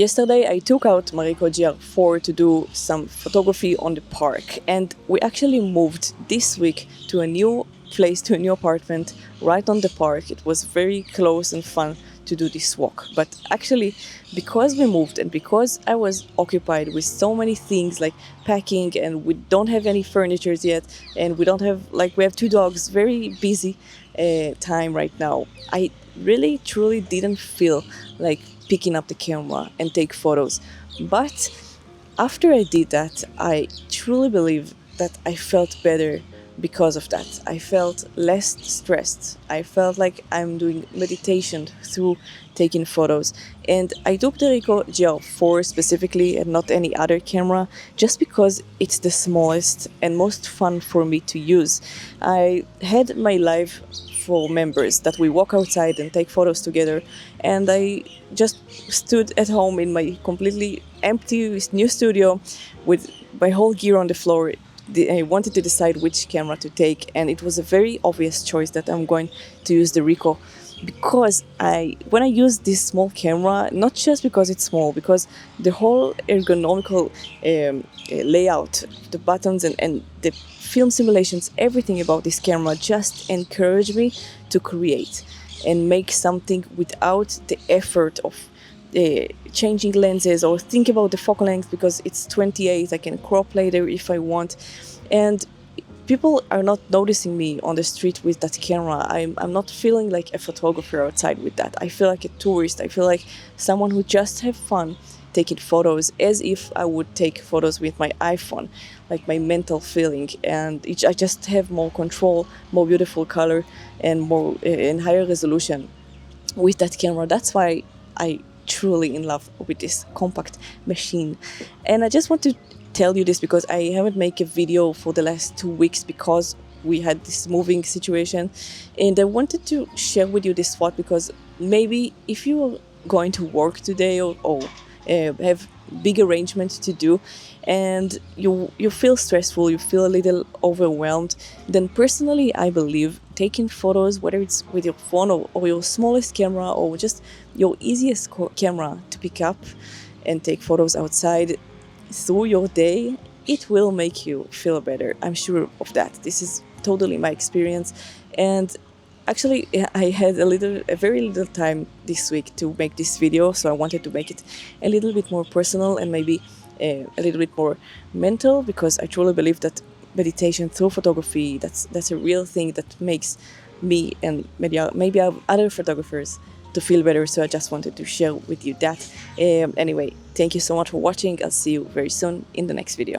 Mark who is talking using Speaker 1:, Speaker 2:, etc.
Speaker 1: Yesterday I took out my Ricoh GR IV to do some photography on the park, and we actually moved this week to a new place, to a new apartment right on the park. It was very close and fun to do this walk, but actually because we moved and because I was occupied with so many things like packing, and we don't have any furniture yet, and we have 2 dogs, very busy time right now, I really truly didn't feel like picking up the camera and take photos. But after I did that, I truly believe that I felt better because of that. I felt less stressed. I felt like I'm doing meditation through taking photos. And I took the Ricoh GR4 specifically and not any other camera just because it's the smallest and most fun for me to use. I had my live for members that we walk outside and take photos together, and I just stood at home in my completely empty new studio with my whole gear on the floor. I wanted to decide which camera to take, and it was a very obvious choice that I'm going to use the Ricoh, because when I use this small camera, not just because it's small, because the whole ergonomical layout, the buttons and the film simulations, everything about this camera just encouraged me to create and make something without the effort of changing lenses or think about the focal length, because it's 28, I can crop later if I want. And people are not noticing me on the street with that camera. I'm not feeling like a photographer outside with that. I feel like a tourist. I feel like someone who just have fun taking photos, as if I would take photos with my iPhone, like my mental feeling. And I just have more control, more beautiful color, and more and higher resolution with that camera. That's why I truly in love with this compact machine. And I just want to tell you this because I haven't made a video for the last 2 weeks because we had this moving situation, and I wanted to share with you this thought, because maybe if you are going to work today or have big arrangements to do, and you feel stressful, you feel a little overwhelmed, then personally I believe taking photos, whether it's with your phone or your smallest camera or just your easiest camera to pick up and take photos outside through your day, it will make you feel better. I'm sure of that. This is totally my experience. And actually, I had a very little time this week to make this video, so I wanted to make it a little bit more personal and maybe a little bit more mental, because I truly believe that meditation through photography, that's a real thing that makes me and maybe other photographers to feel better. So I just wanted to share with you that. Anyway, thank you so much for watching. I'll see you very soon in the next video.